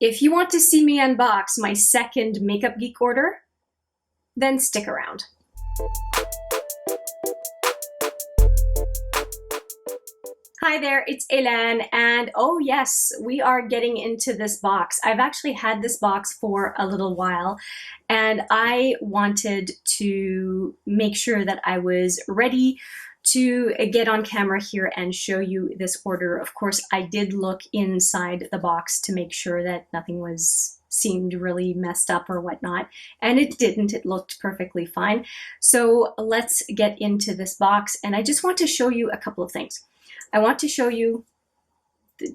If you want to see me unbox my second Makeup Geek order, then stick around. Hi there, it's Hélène, and oh yes, we are getting into this box. I've actually had this box for a little while, and I wanted to make sure that I was ready to get on camera here and show you this order. Of course, I did look inside the box to make sure that nothing seemed really messed up or whatnot, and it didn't. It looked perfectly fine. So let's get into this box, and I just want to show you a couple of things. I want to show you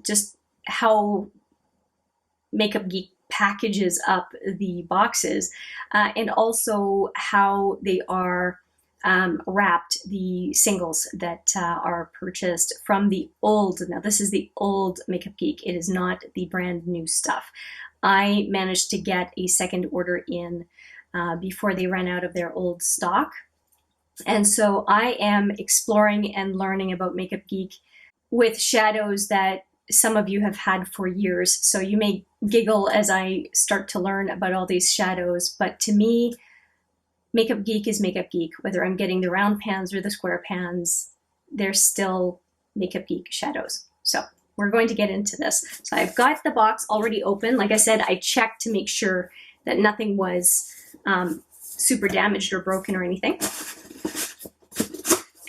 just how Makeup Geek packages up the boxes and also how they are wrapped, the singles that are purchased from the old. Now this is the old Makeup Geek. It is not the brand new stuff. I managed to get a second order in before they ran out of their old stock. And so I am exploring and learning about Makeup Geek with shadows that some of you have had for years. So you may giggle as I start to learn about all these shadows, but to me, Makeup Geek is Makeup Geek. Whether I'm getting the round pans or the square pans, they're still Makeup Geek shadows. So we're going to get into this. So I've got the box already open. Like I said, I checked to make sure that nothing was super damaged or broken or anything.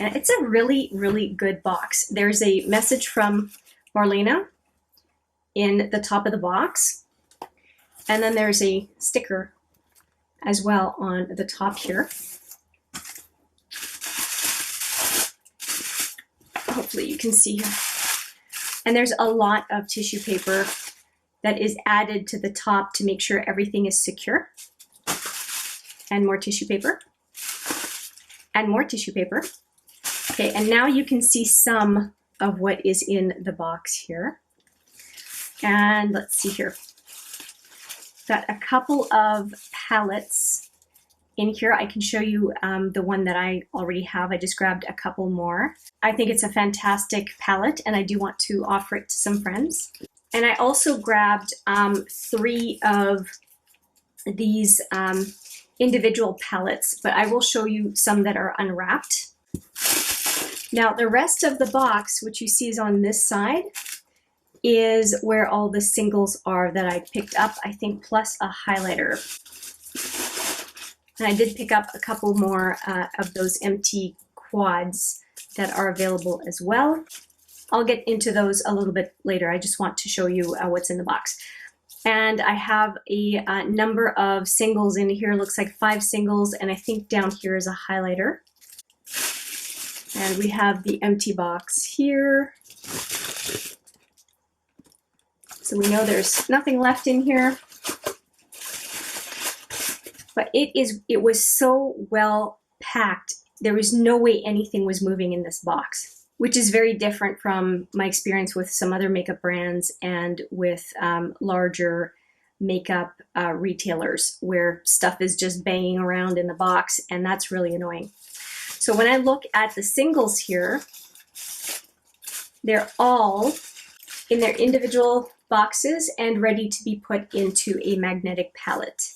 And it's a really, really good box. There's a message from Marlena in the top of the box. And then there's a sticker as well on the top here. Hopefully you can see here. And there's a lot of tissue paper that is added to the top to make sure everything is secure. And more tissue paper. And more tissue paper. Okay, and now you can see some of what is in the box here. And let's see here. Got a couple of palettes in here. I can show you the one that I already have. I just grabbed a couple more. I think it's a fantastic palette, and I do want to offer it to some friends. And I also grabbed 3 of these individual palettes, but I will show you some that are unwrapped. Now the rest of the box, which you see is on this side, is where all the singles are that I picked up, I think, plus a highlighter. And I did pick up a couple more of those empty quads that are available as well. I'll get into those a little bit later. I just want to show you what's in the box. And I have a number of singles in here. Looks like 5 singles, and I think down here is a highlighter. And we have the empty box here. So we know there's nothing left in here. But it was so well packed, there was no way anything was moving in this box, which is very different from my experience with some other makeup brands and with larger makeup retailers where stuff is just banging around in the box, and that's really annoying. So when I look at the singles here, they're all in their individual boxes and ready to be put into a magnetic palette.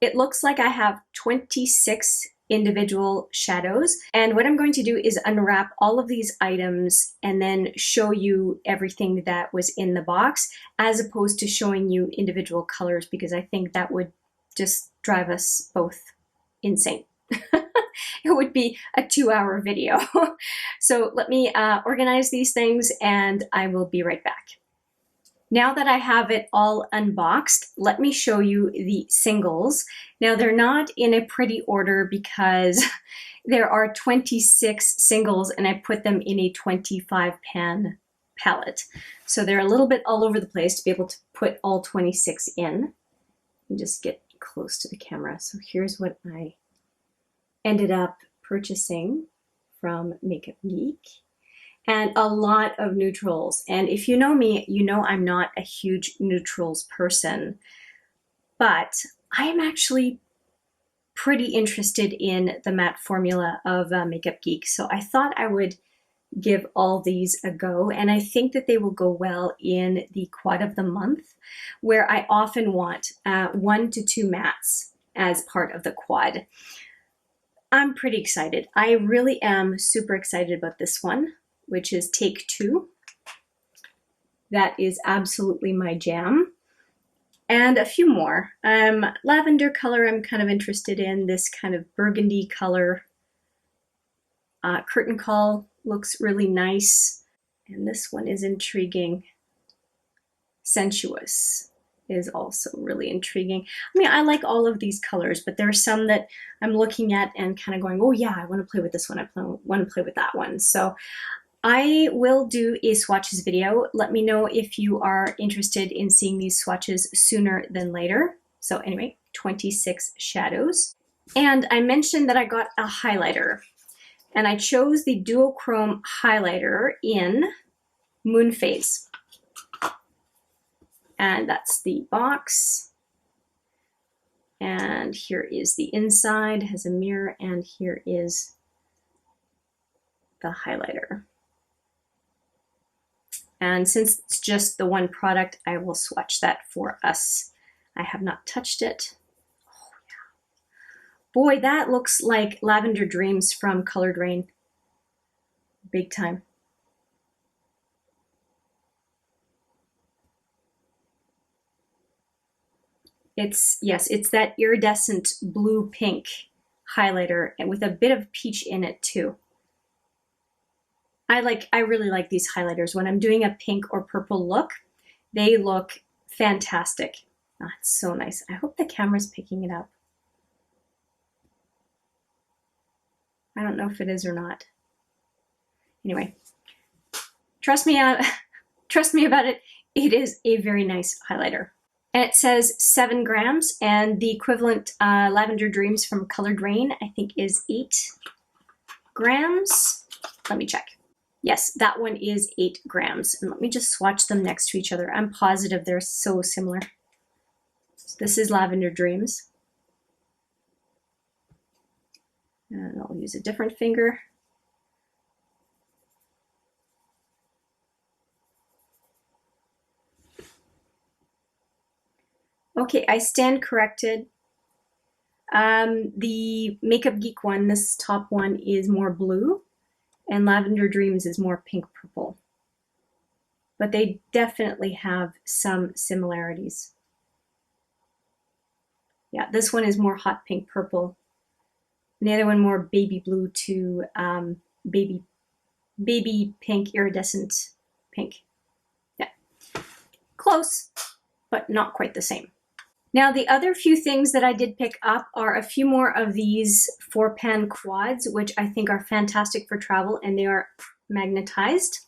It looks like I have 26 individual shadows, and what I'm going to do is unwrap all of these items and then show you everything that was in the box, as opposed to showing you individual colors, because I think that would just drive us both insane. It would be a 2-hour video. So let me organize these things and I will be right back. Now that I have it all unboxed, let me show you the singles. Now they're not in a pretty order because there are 26 singles and I put them in a 25 pan palette. So they're a little bit all over the place to be able to put all 26 in. Let me just get close to the camera. So here's what I ended up purchasing from Makeup Geek, and a lot of neutrals. And if you know me, you know I'm not a huge neutrals person, but I am actually pretty interested in the matte formula of Makeup Geek. So I thought I would give all these a go, and I think that they will go well in the quad of the month, where I often want 1 to 2 mattes as part of the quad. I'm pretty excited. I really am super excited about this one, which is Take 2. That is absolutely my jam. And a few more. Lavender color I'm kind of interested in, this kind of burgundy color. Curtain Call looks really nice. And this one is intriguing. Sensuous is also really intriguing. I mean, I like all of these colors, but there are some that I'm looking at and kind of going, oh yeah, I want to play with this one. I want to play with that one. So I will do a swatches video. Let me know if you are interested in seeing these swatches sooner than later. So anyway, 26 shadows. And I mentioned that I got a highlighter, and I chose the duochrome highlighter in Moon Phase. And that's the box. And here is the inside, it has a mirror, and here is the highlighter. And since it's just the one product, I will swatch that for us. I have not touched it. Oh yeah. Boy, that looks like Lavender Dreams from Colored Rain. Big time. Yes, it's that iridescent blue pink highlighter, and with a bit of peach in it too. I really like these highlighters. When I'm doing a pink or purple look, they look fantastic. Oh, it's so nice. I hope the camera's picking it up. I don't know if it is or not. Anyway, trust me about it. It is a very nice highlighter. And it says 7 grams, and the equivalent Lavender Dreams from Colored Rain, I think, is 8 grams. Let me check. Yes, that one is 8 grams. And let me just swatch them next to each other. I'm positive they're so similar. So this is Lavender Dreams. And I'll use a different finger. Okay, I stand corrected. The Makeup Geek one, this top one, is more blue, and Lavender Dreams is more pink purple. But they definitely have some similarities. Yeah, this one is more hot pink purple, and the other one more baby blue to baby pink, iridescent pink. Yeah, close, but not quite the same. Now, the other few things that I did pick up are a few more of these 4-pan quads, which I think are fantastic for travel, and they are magnetized.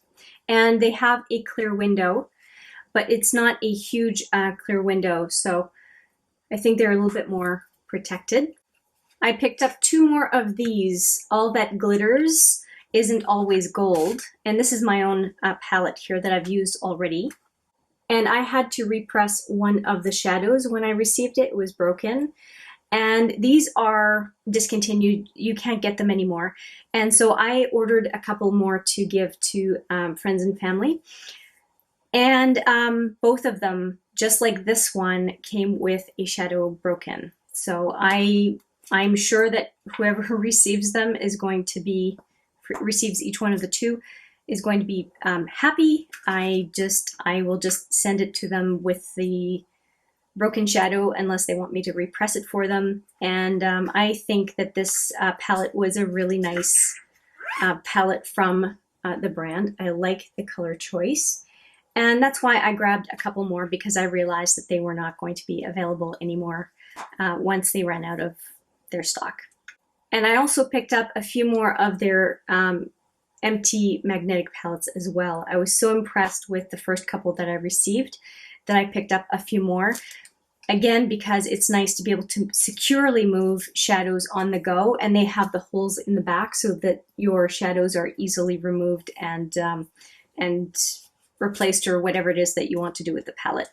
And they have a clear window, but it's not a huge clear window, so I think they're a little bit more protected. I picked up 2 more of these. All That Glitters Isn't Always Gold, and this is my own palette here that I've used already. And I had to repress one of the shadows when I received it. It was broken. And these are discontinued. You can't get them anymore. And so I ordered a couple more to give to friends and family. And both of them, just like this one, came with a shadow broken. So I'm sure that whoever receives them is going to be, receives each one of the 2, is going to be happy. I will just send it to them with the broken shadow unless they want me to repress it for them. And I think that this palette was a really nice palette from the brand. I like the color choice. And that's why I grabbed a couple more, because I realized that they were not going to be available anymore once they ran out of their stock. And I also picked up a few more of their empty magnetic palettes as well. I was so impressed with the first couple that I received that I picked up a few more. Again, because it's nice to be able to securely move shadows on the go, and they have the holes in the back so that your shadows are easily removed and replaced, or whatever it is that you want to do with the palette.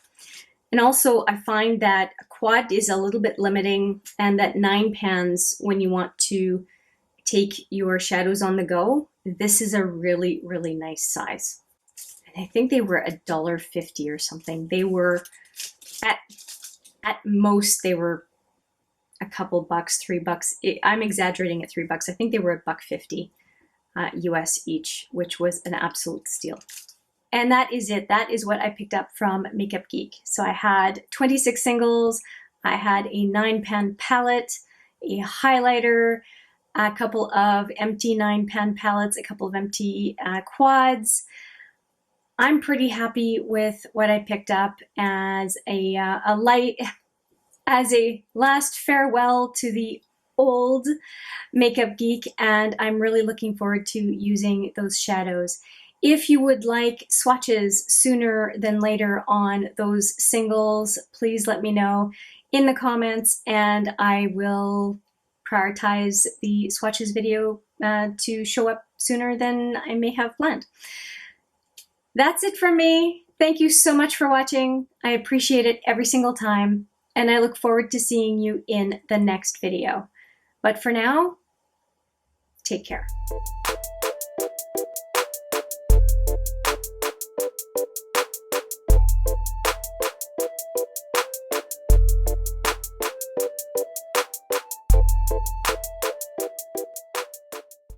And also, I find that a quad is a little bit limiting, and that 9 pans, when you want to take your shadows on the go, this is a really, really nice size. And I think they were $1.50 or something. They were, at most, they were a couple bucks, $3. I'm exaggerating at $3. I think they were $1.50 US each, which was an absolute steal. And that is it. That is what I picked up from Makeup Geek. So I had 26 singles, I had a 9-pan palette, a highlighter, a couple of empty 9-pan palettes, a couple of empty quads. I'm pretty happy with what I picked up as a last farewell to the old Makeup Geek, and I'm really looking forward to using those shadows. If you would like swatches sooner than later on those singles, please let me know in the comments, and I will prioritize the swatches video to show up sooner than I may have planned. That's it from me. Thank you so much for watching. I appreciate it every single time, and I look forward to seeing you in the next video. But for now, take care.